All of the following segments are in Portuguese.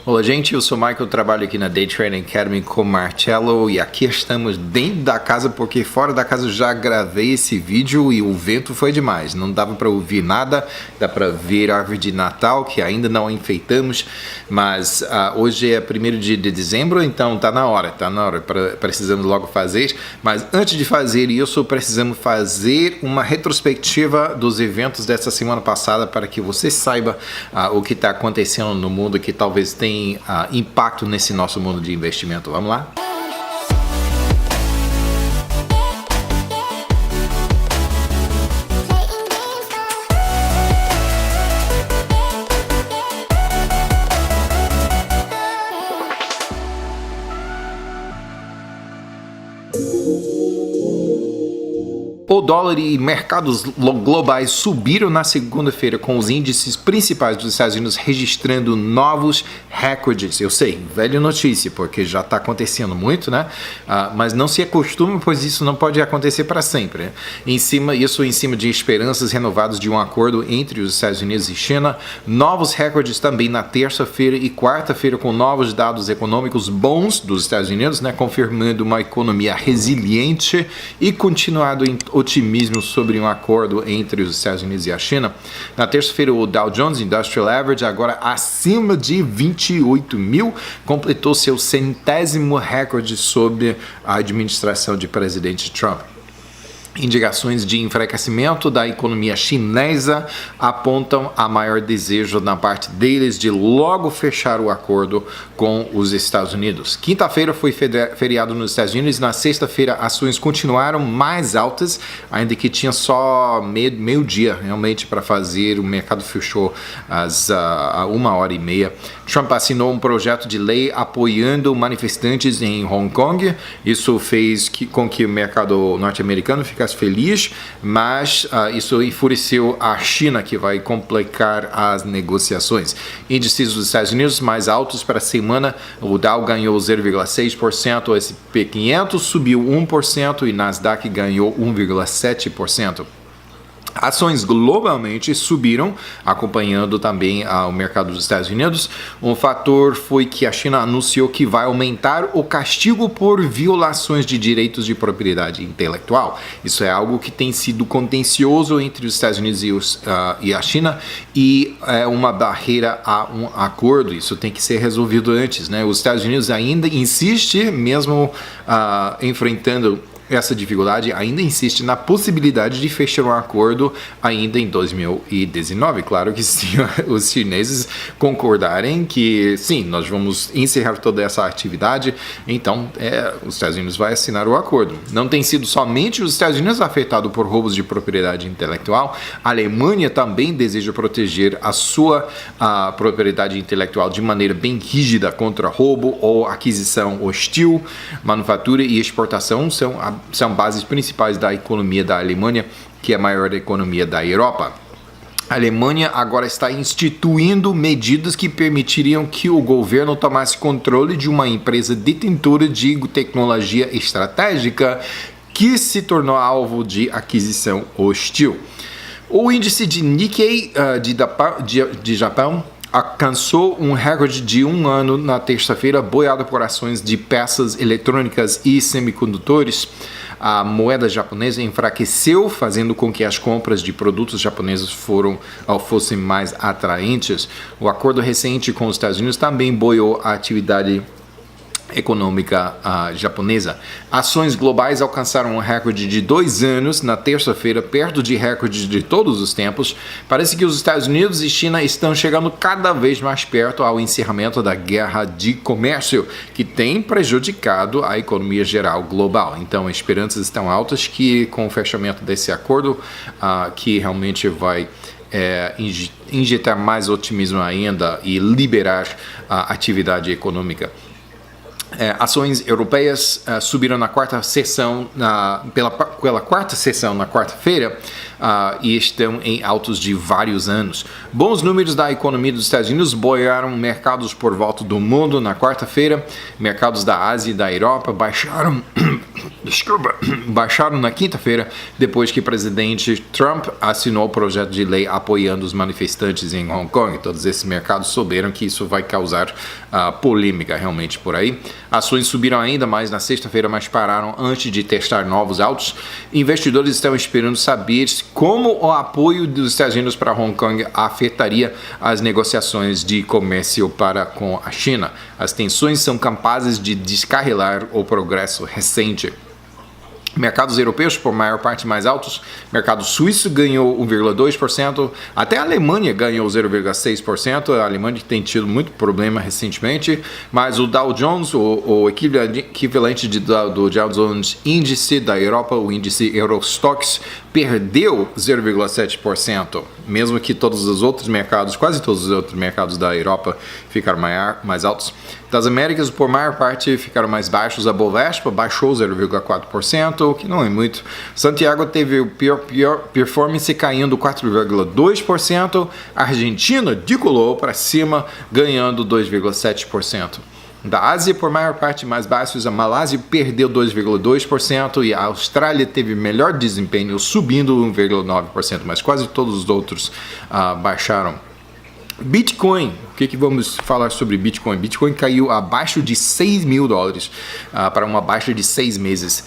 Olá, gente, eu sou o Michael, trabalho aqui na Day Trading Academy com o Marcelo e aqui estamos dentro da casa porque fora da casa eu já gravei esse vídeo e o vento foi demais, não dava para ouvir nada, dá para ver a árvore de Natal que ainda não enfeitamos, mas hoje é 1º de dezembro, então tá na hora, precisamos logo fazer, mas antes de fazer isso, precisamos fazer uma retrospectiva dos eventos dessa semana passada para que você saiba o que está acontecendo no mundo que talvez tenha impacto nesse nosso mundo de investimento. Vamos lá? O dólar e mercados globais subiram na segunda-feira com os índices principais dos Estados Unidos registrando novos recordes. Eu sei, velha notícia, porque já está acontecendo muito, né? Mas não se acostume, pois isso não pode acontecer para sempre. Né? Isso em cima de esperanças renovadas de um acordo entre os Estados Unidos e China. Novos recordes também na terça-feira e quarta-feira com novos dados econômicos bons dos Estados Unidos, né? Confirmando uma economia resiliente e continuado em otimismo sobre um acordo entre os Estados Unidos e a China. Na terça-feira, o Dow Jones Industrial Average, agora acima de 28 mil, completou seu 100º recorde sob a administração de presidente Trump. Indicações de enfraquecimento da economia chinesa apontam a maior desejo na parte deles de logo fechar o acordo com os Estados Unidos. Quinta-feira foi feriado nos Estados Unidos. Na sexta-feira, ações continuaram mais altas, ainda que tinha só meio-dia realmente para fazer. O mercado fechou às 1h30. Trump assinou um projeto de lei apoiando manifestantes em Hong Kong. Isso fez com que o mercado norte-americano ficasse feliz, mas isso enfureceu a China, que vai complicar as negociações. Índices dos Estados Unidos mais altos para a semana, o Dow ganhou 0,6%, o S&P 500 subiu 1% e Nasdaq ganhou 1,7%. Ações globalmente subiram, acompanhando também o mercado dos Estados Unidos. Um fator foi que a China anunciou que vai aumentar o castigo por violações de direitos de propriedade intelectual. Isso é algo que tem sido contencioso entre os Estados Unidos e a China e é uma barreira a um acordo. Isso tem que ser resolvido antes, né? Os Estados Unidos ainda insiste, mesmo enfrentando essa dificuldade, ainda insiste na possibilidade de fechar um acordo ainda em 2019. Claro que se os chineses concordarem que sim, nós vamos encerrar toda essa atividade, então os Estados Unidos vai assinar o acordo. Não tem sido somente os Estados Unidos afetados por roubos de propriedade intelectual, a Alemanha também deseja proteger a sua propriedade intelectual de maneira bem rígida contra roubo ou aquisição hostil. Manufatura e exportação são bases principais da economia da Alemanha, que é a maior economia da Europa. A Alemanha agora está instituindo medidas que permitiriam que o governo tomasse controle de uma empresa detentora de tecnologia estratégica que se tornou alvo de aquisição hostil. O índice de Nikkei de Japão alcançou um recorde de um ano na terça-feira, buoyado por ações de peças eletrônicas e semicondutores. A moeda japonesa enfraqueceu, fazendo com que as compras de produtos japoneses fossem mais atraentes. O acordo recente com os Estados Unidos também buoyou a atividade econômica japonesa. Ações globais alcançaram um recorde de 2 anos na terça-feira, perto de recordes de todos os tempos. Parece que os Estados Unidos e China estão chegando cada vez mais perto ao encerramento da guerra de comércio, que tem prejudicado a economia geral global. Então, as esperanças estão altas que com o fechamento desse acordo, que realmente vai injetar mais otimismo ainda e liberar a atividade econômica. Ações europeias subiram na quarta sessão, pela quarta sessão na quarta-feira e estão em altos de vários anos. Bons números da economia dos Estados Unidos buoyaram mercados por volta do mundo na quarta-feira. Mercados da Ásia e da Europa baixaram desculpa, baixaram na quinta-feira depois que o presidente Trump assinou o projeto de lei apoiando os manifestantes em Hong Kong. Todos esses mercados souberam que isso vai causar polêmica realmente por aí. Ações subiram ainda mais na sexta-feira, mas pararam antes de testar novos altos. Investidores estão esperando saber como o apoio dos Estados Unidos para Hong Kong afetaria as negociações de comércio com a China. As tensões são capazes de descarrilar o progresso recente. Mercados europeus, por maior parte, mais altos. Mercado suíço ganhou 1,2%. Até a Alemanha ganhou 0,6%. A Alemanha tem tido muito problema recentemente. Mas o Dow Jones, o equivalente do Dow Jones índice da Europa, o índice Eurostoxx, perdeu 0,7%. Mesmo que todos os outros mercados, quase todos os outros mercados da Europa ficaram mais altos. Das Américas, por maior parte, ficaram mais baixos. A Bovespa baixou 0,4%, o que não é muito. Santiago teve o pior performance, caindo 4,2%. A Argentina decolou para cima, ganhando 2,7%. Da Ásia, por maior parte, mais baixos. A Malásia perdeu 2,2% e a Austrália teve melhor desempenho, subindo 1,9%, mas quase todos os outros baixaram. Bitcoin, o que vamos falar sobre Bitcoin? Bitcoin caiu abaixo de $6.000 para uma baixa de 6 meses,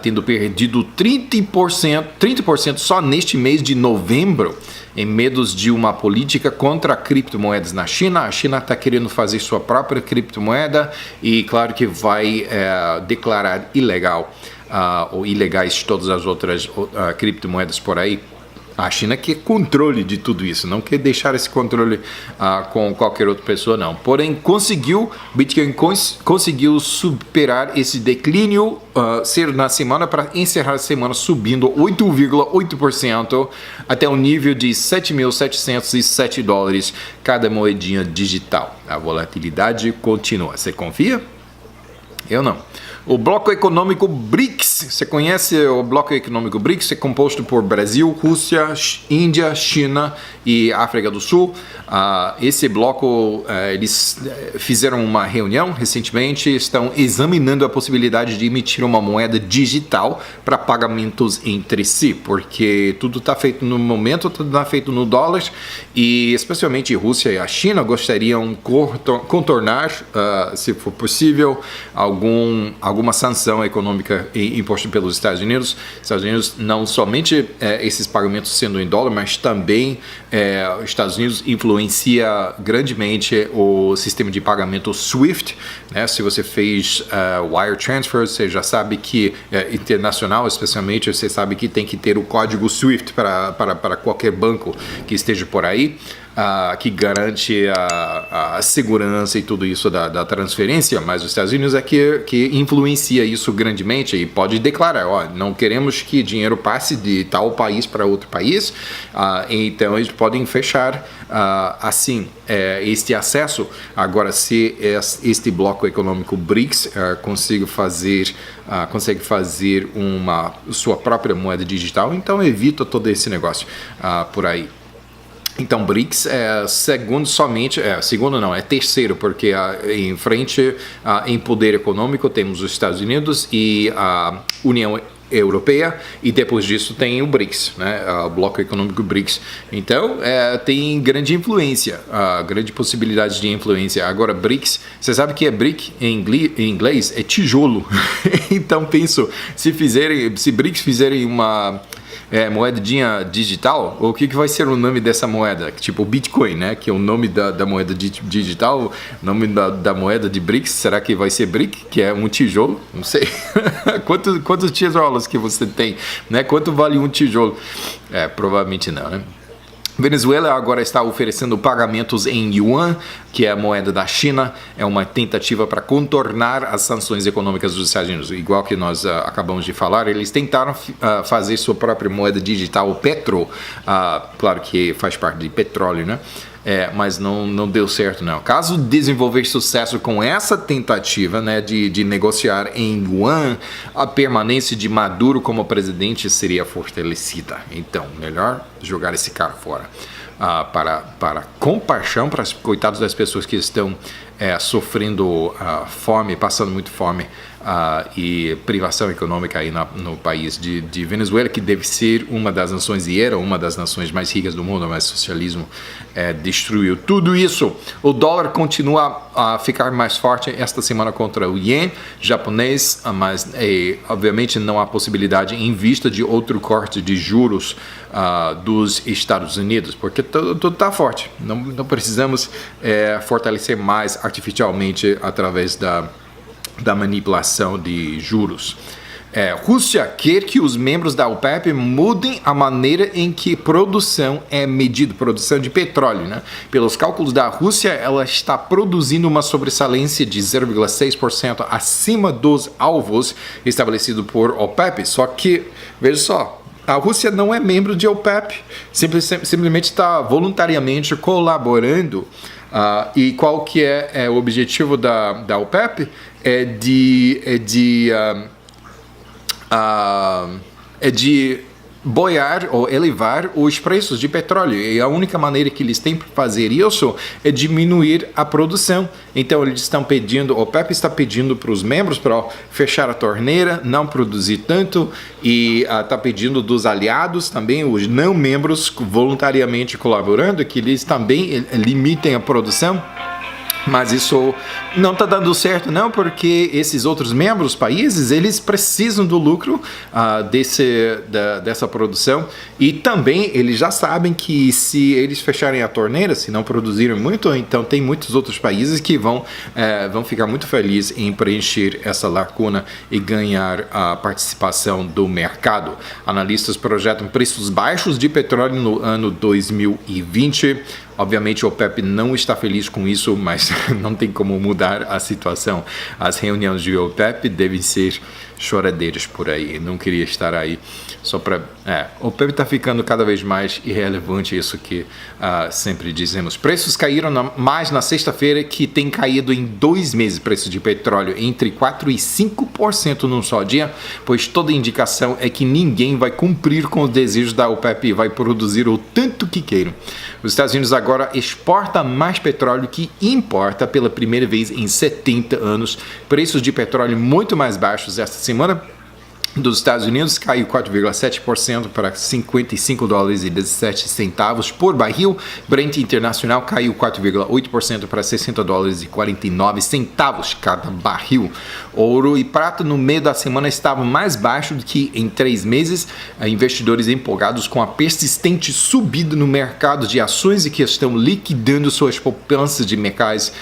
tendo perdido 30% só neste mês de novembro, em medos de uma política contra criptomoedas na China. A China está querendo fazer sua própria criptomoeda e claro que vai declarar ilegal ou ilegais todas as outras criptomoedas por aí. A China quer controle de tudo isso, não quer deixar esse controle com qualquer outra pessoa, não. Porém, Bitcoin conseguiu superar esse declínio na semana para encerrar a semana subindo 8,8% até o nível de $7.707 cada moedinha digital. A volatilidade continua. Você confia? Eu não. O bloco econômico BRICS, você conhece o bloco econômico BRICS? É composto por Brasil, Rússia, Índia, China e África do Sul. Esse bloco, eles fizeram uma reunião recentemente, estão examinando a possibilidade de emitir uma moeda digital para pagamentos entre si, porque tudo está feito no momento, tudo está feito no dólar, e especialmente Rússia e a China gostariam contornar, se for possível, alguma sanção econômica imposta pelos Estados Unidos. Estados Unidos, não somente esses pagamentos sendo em dólar, mas também os Estados Unidos influencia grandemente o sistema de pagamento SWIFT, né? Se você fez wire transfer, você já sabe que internacional, especialmente, você sabe que tem que ter o código SWIFT para qualquer banco que esteja por aí. Que garante a segurança e tudo isso da transferência, mas os Estados Unidos é que influencia isso grandemente e pode declarar, não queremos que dinheiro passe de tal país para outro país, então eles podem fechar assim este acesso. Agora, se este bloco econômico BRICS consegue fazer uma sua própria moeda digital, então evita todo esse negócio por aí. Então, BRICS é terceiro, porque em frente, em poder econômico, temos os Estados Unidos e a União Europeia, e depois disso tem o BRICS, né? O bloco econômico BRICS. Então, tem grande influência, grande possibilidade de influência. Agora, BRICS, você sabe que BRIC em inglês é tijolo. Então, penso, se BRICS fizerem uma moedinha digital, o que vai ser o nome dessa moeda? Tipo Bitcoin, né? Que é o nome da moeda digital, o nome da moeda de BRICS, será que vai ser BRIC, que é um tijolo? Não sei. Quantos tijolos que você tem, né? Quanto vale um tijolo? Provavelmente não, né? Venezuela agora está oferecendo pagamentos em yuan, que é a moeda da China. É uma tentativa para contornar as sanções econômicas dos Estados Unidos. Igual que nós acabamos de falar, eles tentaram fazer sua própria moeda digital, o Petro, claro que faz parte de petróleo, né? Mas não deu certo, não. Caso desenvolver sucesso com essa tentativa, né, de negociar em yuan, a permanência de Maduro como presidente seria fortalecida. Então, melhor jogar esse cara fora. Para compaixão, para os coitados das pessoas que estão sofrendo fome, passando muito fome e privação econômica aí no país de Venezuela, que deve ser uma das nações, e era uma das nações mais ricas do mundo, mas o socialismo destruiu tudo isso. O dólar continua a ficar mais forte esta semana contra o ien japonês, mas obviamente não há possibilidade em vista de outro corte de juros dos Estados Unidos, porque tudo está forte. Não precisamos fortalecer mais artificialmente através da manipulação de juros. Rússia quer que os membros da OPEP mudem a maneira em que produção é medida, produção de petróleo, né? Pelos cálculos da Rússia, ela está produzindo uma sobressalência de 0,6% acima dos alvos estabelecidos por OPEP. Só que, veja só, a Rússia não é membro de OPEP, simplesmente está voluntariamente colaborando. E qual que é o objetivo da OPEP? É de boiar ou elevar os preços de petróleo, e a única maneira que eles têm para fazer isso é diminuir a produção. Então eles estão pedindo, o OPEP está pedindo para os membros para fechar a torneira, não produzir tanto, e está pedindo dos aliados também, os não membros voluntariamente colaborando, que eles também limitem a produção. Mas isso não está dando certo, não, porque esses outros membros, países, eles precisam do lucro dessa produção, e também eles já sabem que se eles fecharem a torneira, se não produzirem muito, então tem muitos outros países que vão ficar muito felizes em preencher essa lacuna e ganhar a participação do mercado. Analistas projetam preços baixos de petróleo no ano 2020. Obviamente o OPEP não está feliz com isso, mas não tem como mudar a situação. As reuniões de OPEP devem ser choradeiras por aí. Não queria estar aí só para... o OPEP está ficando cada vez mais irrelevante, isso que sempre dizemos. Preços caíram mais na sexta-feira, que tem caído em 2 meses. Preços de petróleo entre 4% e 5% num só dia, pois toda indicação é que ninguém vai cumprir com os desejos da OPEP e vai produzir o tanto que queiram. Os Estados Unidos agora exporta mais petróleo que importa pela primeira vez em 70 anos. Preços de petróleo muito mais baixos esta semana. Dos Estados Unidos caiu 4,7% para $55,17 por barril. Brent Internacional caiu 4,8% para $60,49 cada barril. Ouro e prata no meio da semana estavam mais baixos do que em 3 meses. Investidores empolgados com a persistente subida no mercado de ações e que estão liquidando suas poupanças de metais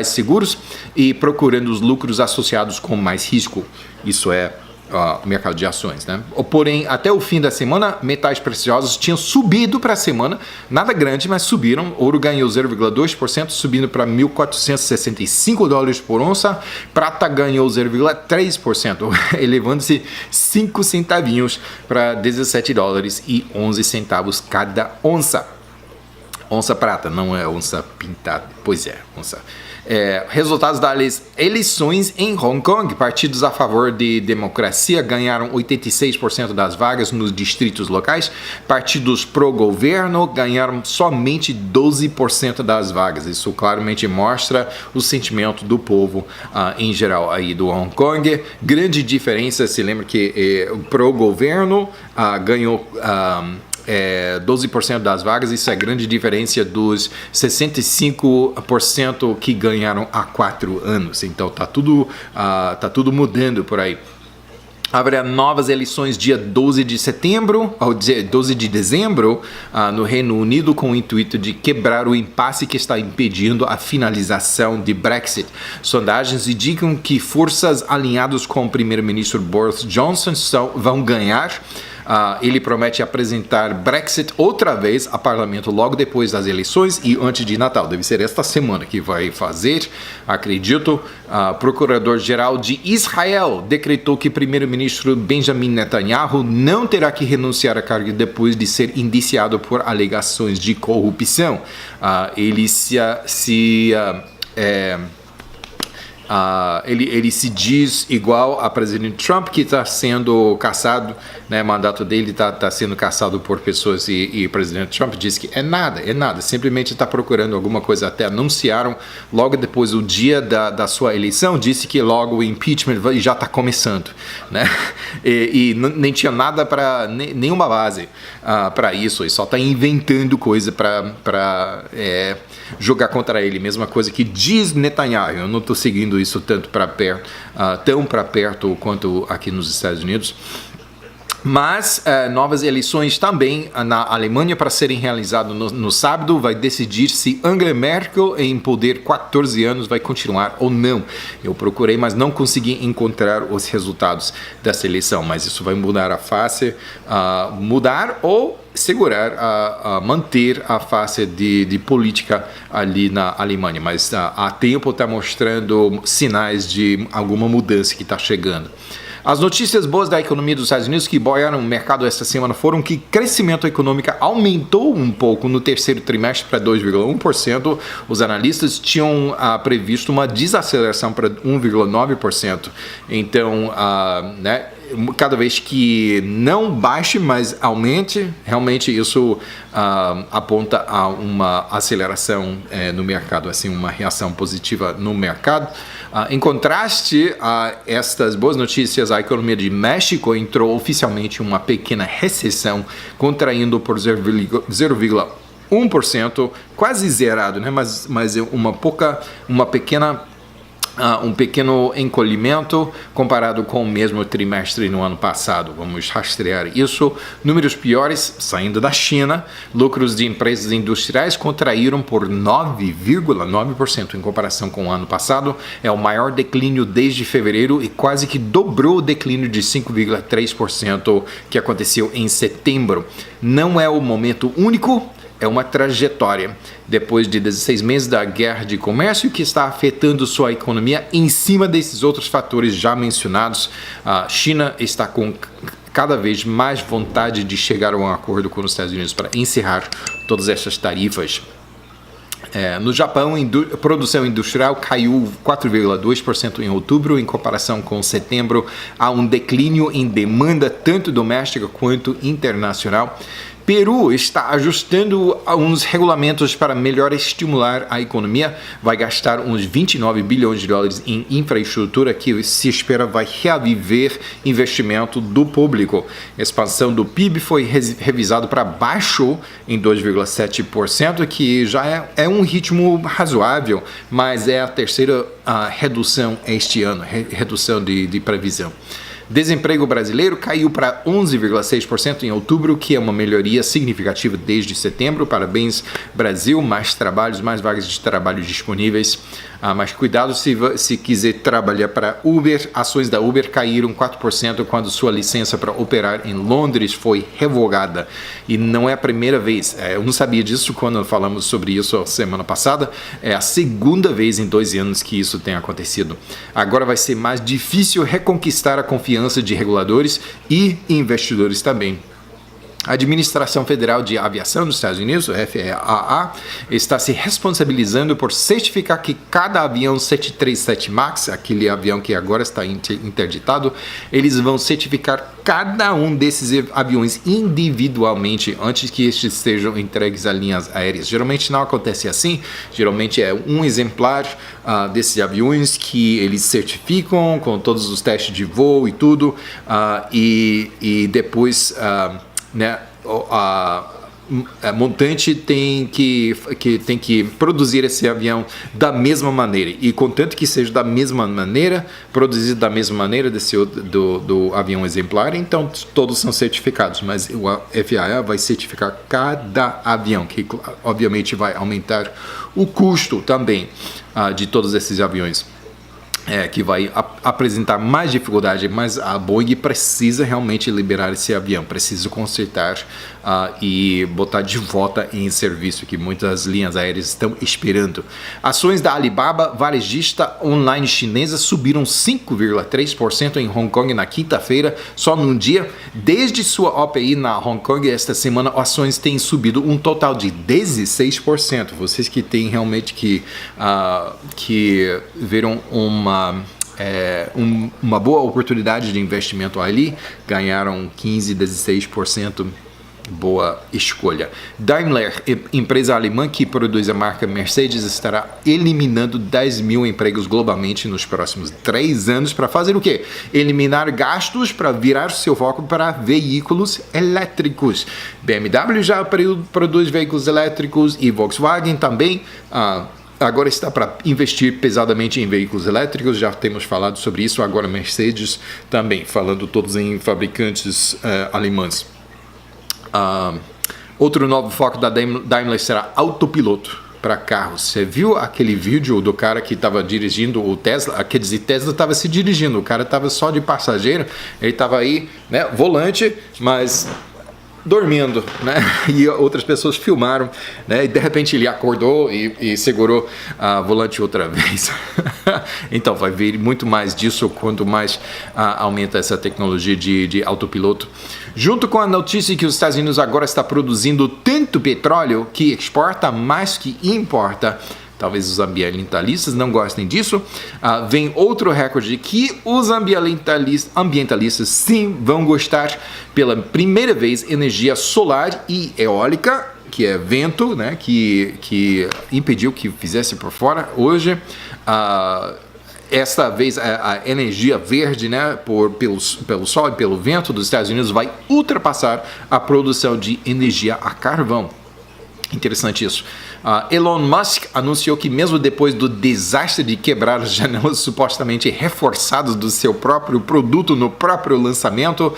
seguros e procurando os lucros associados com mais risco. Isso é o mercado de ações, né? Porém, até o fim da semana, metais preciosos tinham subido para a semana, nada grande, mas subiram. Ouro ganhou 0,2%, subindo para $1.465 por onça. Prata ganhou 0,3%, elevando-se 5 centavinhos para $17,11 cada onça. Onça prata, não é onça pintada. Pois é, onça. Resultados das eleições em Hong Kong. Partidos a favor de democracia ganharam 86% das vagas nos distritos locais. Partidos pró-governo ganharam somente 12% das vagas. Isso claramente mostra o sentimento do povo em geral aí do Hong Kong. Grande diferença, se lembra que o pró-governo ganhou 12% das vagas. Isso é grande diferença dos 65% que ganharam há 4 anos. Então tá tudo mudando por aí. Haverá novas eleições dia 12 de setembro, ou 12 de dezembro, no Reino Unido, com o intuito de quebrar o impasse que está impedindo a finalização de Brexit. Sondagens indicam que forças alinhadas com o primeiro-ministro Boris Johnson vão ganhar. Ele promete apresentar Brexit outra vez a parlamento logo depois das eleições e antes de Natal. Deve ser esta semana que vai fazer, acredito. Procurador-geral de Israel decretou que primeiro-ministro Benjamin Netanyahu não terá que renunciar à cargo depois de ser indiciado por alegações de corrupção. Ele Ele se diz igual a presidente Trump, que está sendo caçado, né, o mandato dele está sendo caçado por pessoas e o presidente Trump diz que é nada, simplesmente está procurando alguma coisa. Até anunciaram logo depois, o dia da sua eleição, disse que logo o impeachment já está começando, né? E nem tinha nada para nenhuma base para isso, e só está inventando coisa para jogar contra ele. Mesma coisa que diz Netanyahu. Eu não estou seguindo isso tanto tão para perto quanto aqui nos Estados Unidos. Mas novas eleições também na Alemanha para serem realizadas no sábado. Vai decidir se Angela Merkel, em poder 14 anos, vai continuar ou não. Eu procurei, mas não consegui encontrar os resultados dessa eleição. Mas isso vai mudar a face, mudar ou segurar, manter a face de política ali na Alemanha. Mas há tempo está mostrando sinais de alguma mudança que está chegando. As notícias boas da economia dos Estados Unidos que boiaram o mercado esta semana foram que o crescimento econômico aumentou um pouco no terceiro trimestre para 2,1%. Os analistas tinham previsto uma desaceleração para 1,9%. Então, né, cada vez que não baixe, mas aumente, realmente isso aponta a uma aceleração no mercado, assim, uma reação positiva no mercado. Em contraste a estas boas notícias, a economia de México entrou oficialmente em uma pequena recessão, contraindo por 0,1%, quase zerado, né? Mas um pequeno encolhimento comparado com o mesmo trimestre no ano passado. Vamos rastrear isso. Números piores saindo da China. Lucros de empresas industriais contraíram por 9,9% em comparação com o ano passado. É o maior declínio desde fevereiro e quase que dobrou o declínio de 5,3% que aconteceu em setembro. Não é o momento único. É uma trajetória. Depois de 16 meses da guerra de comércio que está afetando sua economia, em cima desses outros fatores já mencionados, a China está com cada vez mais vontade de chegar a um acordo com os Estados Unidos para encerrar todas essas tarifas. No Japão, a produção industrial caiu 4,2% em outubro, em comparação com setembro. Há um declínio em demanda tanto doméstica quanto internacional. Peru está ajustando uns regulamentos para melhor estimular a economia. Vai gastar uns 29 bilhões de dólares em infraestrutura que se espera vai reaviver investimento do público. A expansão do PIB foi revisado para baixo em 2,7%, que já é um ritmo razoável, mas é a terceira redução este ano, redução de previsão. Desemprego brasileiro caiu para 11,6% em outubro, que é uma melhoria significativa desde setembro. Parabéns, Brasil. Mais trabalhos, mais vagas de trabalho disponíveis. Mas cuidado se quiser trabalhar para Uber. Ações da Uber caíram 4% quando sua licença para operar em Londres foi revogada. E não é a primeira vez. Eu não sabia disso quando falamos sobre isso a semana passada. É a segunda vez em 2 anos que isso tem acontecido. Agora vai ser mais difícil reconquistar a confiança de reguladores e investidores também. A Administração Federal de Aviação dos Estados Unidos, o FAA, está se responsabilizando por certificar que cada avião 737 MAX, aquele avião que agora está interditado, eles vão certificar cada um desses aviões individualmente antes que estes sejam entregues a linhas aéreas. Geralmente não acontece assim, geralmente é um exemplar desses aviões que eles certificam com todos os testes de voo e tudo, e depois né, a montante tem que produzir esse avião da mesma maneira, e contanto que seja da mesma maneira, produzido da mesma maneira do avião exemplar, então todos são certificados, mas o FAA vai certificar cada avião, que obviamente vai aumentar o custo também de todos esses aviões. Que vai apresentar mais dificuldade, mas a Boeing precisa realmente liberar esse avião, precisa consertar e botar de volta em serviço, que muitas linhas aéreas estão esperando. Ações da Alibaba, varejista online chinesa, subiram 5,3% em Hong Kong na quinta-feira, só num dia. Desde sua OPI na Hong Kong, esta semana, ações têm subido um total de 16%. Vocês que têm realmente que viram uma uma boa oportunidade de investimento ali, ganharam 15, 16%. Boa escolha. Daimler, empresa alemã que produz a marca Mercedes, estará eliminando 10 mil empregos globalmente nos próximos 3 anos para fazer o quê? Eliminar gastos para virar seu foco para veículos elétricos. BMW já produz veículos elétricos e Volkswagen também. Agora está para investir pesadamente em veículos elétricos, já temos falado sobre isso. Agora Mercedes também, falando todos em fabricantes alemães. Outro novo foco da Daimler será autopiloto para carros. Você viu aquele vídeo do cara que estava dirigindo o Tesla? Quer dizer, Tesla estava se dirigindo, o cara estava só de passageiro, ele estava aí, né, volante, mas dormindo, né? E outras pessoas filmaram, né? E de repente ele acordou e segurou a volante outra vez. Então vai vir muito mais disso quanto mais aumenta essa tecnologia de autopiloto. Junto com a notícia que os Estados Unidos agora está produzindo tanto petróleo que exporta mais que importa. Talvez os ambientalistas não gostem disso. Vem outro recorde que os ambientalistas sim vão gostar. Pela primeira vez, energia solar e eólica, que é vento, né, que impediu que fizesse por fora. Hoje, esta vez a energia verde, né, pelo sol e pelo vento dos Estados Unidos vai ultrapassar a produção de energia a carvão. Interessante isso. Elon Musk anunciou que mesmo depois do desastre de quebrar as janelas supostamente reforçadas do seu próprio produto no próprio lançamento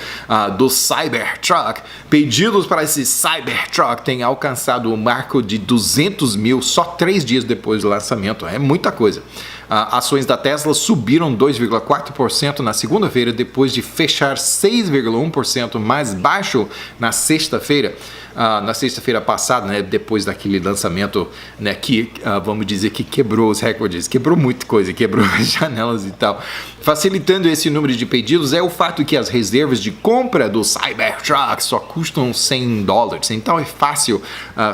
do Cybertruck, pedidos para esse Cybertruck têm alcançado o marco de 200 mil só 3 dias depois do lançamento. É muita coisa. Ações da Tesla subiram 2,4% na segunda-feira, depois de fechar 6,1% mais baixo na sexta-feira. Na sexta-feira passada, né, depois daquele lançamento, né, que vamos dizer que quebrou os recordes, quebrou muita coisa, quebrou as janelas e tal. Facilitando esse número de pedidos é o fato que as reservas de compra do Cybertruck só custam $100, então é fácil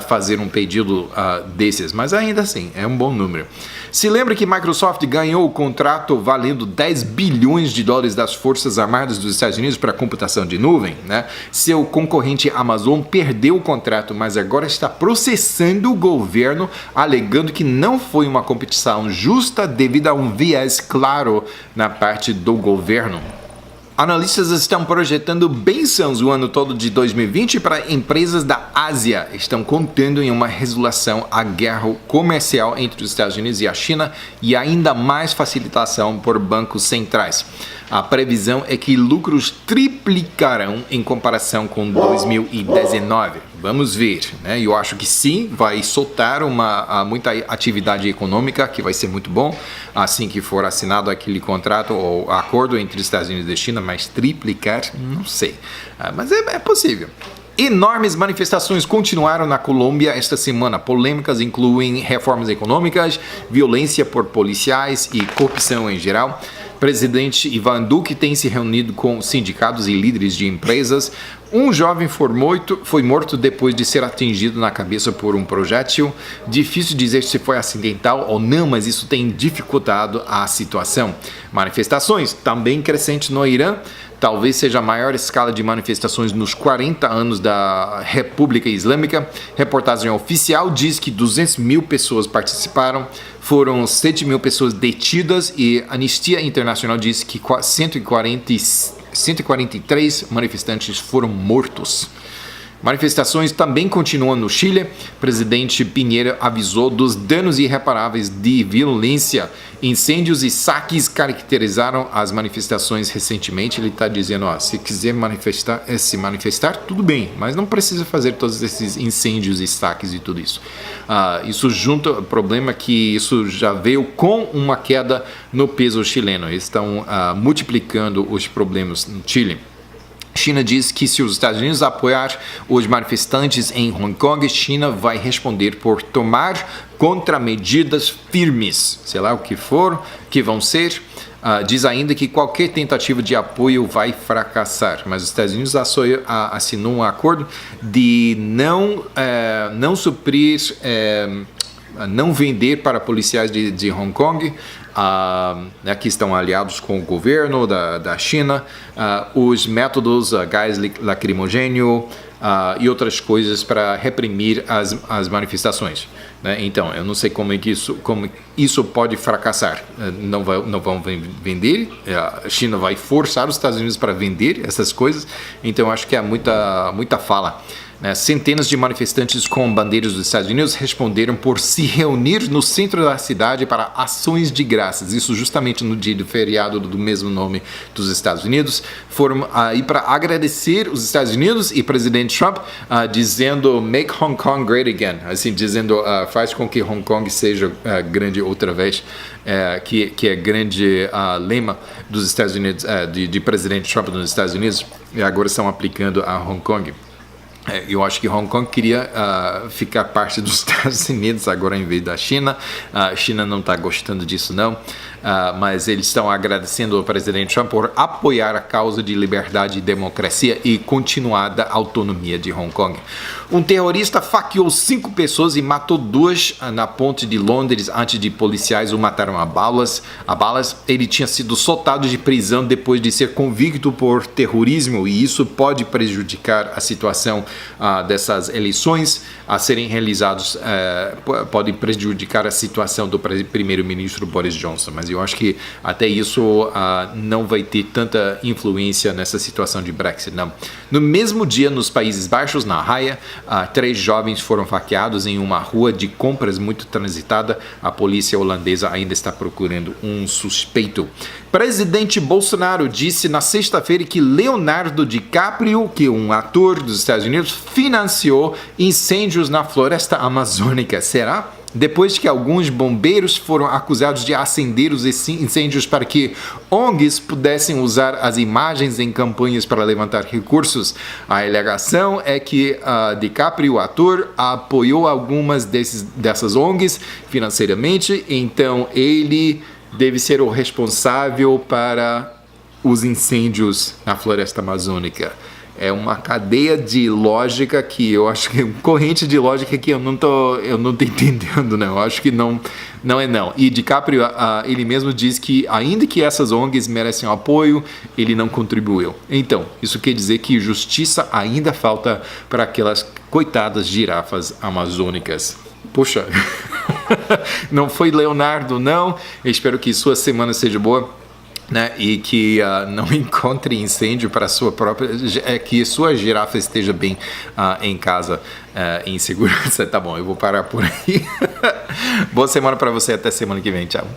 fazer um pedido desses, mas ainda assim é um bom número. Se lembra que Microsoft ganhou o contrato valendo $10 bilhões das Forças Armadas dos Estados Unidos para computação de nuvem, né? Seu concorrente Amazon perdeu o contrato, mas agora está processando o governo, alegando que não foi uma competição justa devido a um viés claro na parte do governo. Analistas estão projetando bênçãos o ano todo de 2020 para empresas da Ásia. Estão contando em uma resolução à guerra comercial entre os Estados Unidos e a China e ainda mais facilitação por bancos centrais. A previsão é que lucros triplicarão em comparação com 2019. Vamos ver, né? Eu acho que sim, vai soltar muita atividade econômica, que vai ser muito bom, assim que for assinado aquele contrato ou acordo entre os Estados Unidos e a China, mas triplicar, não sei. Mas é possível. Enormes manifestações continuaram na Colômbia esta semana. Polêmicas incluem reformas econômicas, violência por policiais e corrupção em geral. Presidente Ivan Duque tem se reunido com sindicatos e líderes de empresas. Um jovem foi morto depois de ser atingido na cabeça por um projétil. Difícil dizer se foi acidental ou não, mas isso tem dificultado a situação. Manifestações também crescentes no Irã. Talvez seja a maior escala de manifestações nos 40 anos da República Islâmica. Reportagem oficial diz que 200 mil pessoas participaram, foram 7 mil pessoas detidas e a Anistia Internacional diz que 143 manifestantes foram mortos. Manifestações também continuam no Chile. Presidente Piñera avisou dos danos irreparáveis de violência. Incêndios e saques caracterizaram as manifestações recentemente. Ele está dizendo, se quiser se manifestar, tudo bem, mas não precisa fazer todos esses incêndios e saques e tudo isso. Isso junta o problema que isso já veio com uma queda no peso chileno. Eles estão multiplicando os problemas no Chile. China diz que se os Estados Unidos apoiar os manifestantes em Hong Kong, China vai responder por tomar contramedidas firmes, sei lá o que for, que vão ser. Diz ainda que qualquer tentativa de apoio vai fracassar, mas os Estados Unidos assinou um acordo de não suprir não vender para policiais de Hong Kong, né, que estão aliados com o governo da China, os métodos, gás lacrimogênio e outras coisas para reprimir as manifestações. Né? Então, eu não sei como isso pode fracassar. Não vão vender, a China vai forçar os Estados Unidos para vender essas coisas, então acho que há muita fala. Centenas de manifestantes com bandeiras dos Estados Unidos responderam por se reunir no centro da cidade para ações de graças. Isso justamente no dia do feriado do mesmo nome dos Estados Unidos. Foram aí para agradecer os Estados Unidos e presidente Trump, dizendo "Make Hong Kong great again", assim, dizendo faz com que Hong Kong seja grande outra vez, que é grande lema dos Estados Unidos, de presidente Trump nos Estados Unidos, e agora estão aplicando a Hong Kong. Eu acho que Hong Kong queria ficar parte dos Estados Unidos agora em vez da China. A China não está gostando disso não, mas eles estão agradecendo ao presidente Trump por apoiar a causa de liberdade e democracia e continuada autonomia de Hong Kong. Um terrorista faqueou 5 pessoas e matou 2 na ponte de Londres antes de policiais o mataram a balas. Ele tinha sido soltado de prisão depois de ser convicto por terrorismo, e isso pode prejudicar a situação dessas eleições a serem realizadas, pode prejudicar a situação do primeiro-ministro Boris Johnson, mas eu acho que até isso não vai ter tanta influência nessa situação de Brexit, não. No mesmo dia, nos Países Baixos, na Haia, 3 jovens foram faqueados em uma rua de compras muito transitada. A polícia holandesa ainda está procurando um suspeito. Presidente Bolsonaro disse na sexta-feira que Leonardo DiCaprio, que é um ator dos Estados Unidos, financiou incêndios na floresta amazônica. Será? Depois que alguns bombeiros foram acusados de acender os incêndios para que ONGs pudessem usar as imagens em campanhas para levantar recursos, a alegação é que DiCaprio, o ator, apoiou algumas dessas ONGs financeiramente, então ele deve ser o responsável para os incêndios na floresta amazônica. É uma cadeia de lógica que eu acho que corrente de lógica que eu não tô entendendo, não. Eu acho que não é não. E DiCaprio, ele mesmo diz que ainda que essas ONGs merecem apoio, ele não contribuiu. Então, isso quer dizer que justiça ainda falta para aquelas coitadas girafas amazônicas. Poxa, não foi Leonardo, não. Eu espero que sua semana seja boa. Né, e que não encontre incêndio para sua própria, que sua girafa esteja bem em casa, em segurança. Tá bom, eu vou parar por aí. Boa semana para você, até semana que vem, tchau.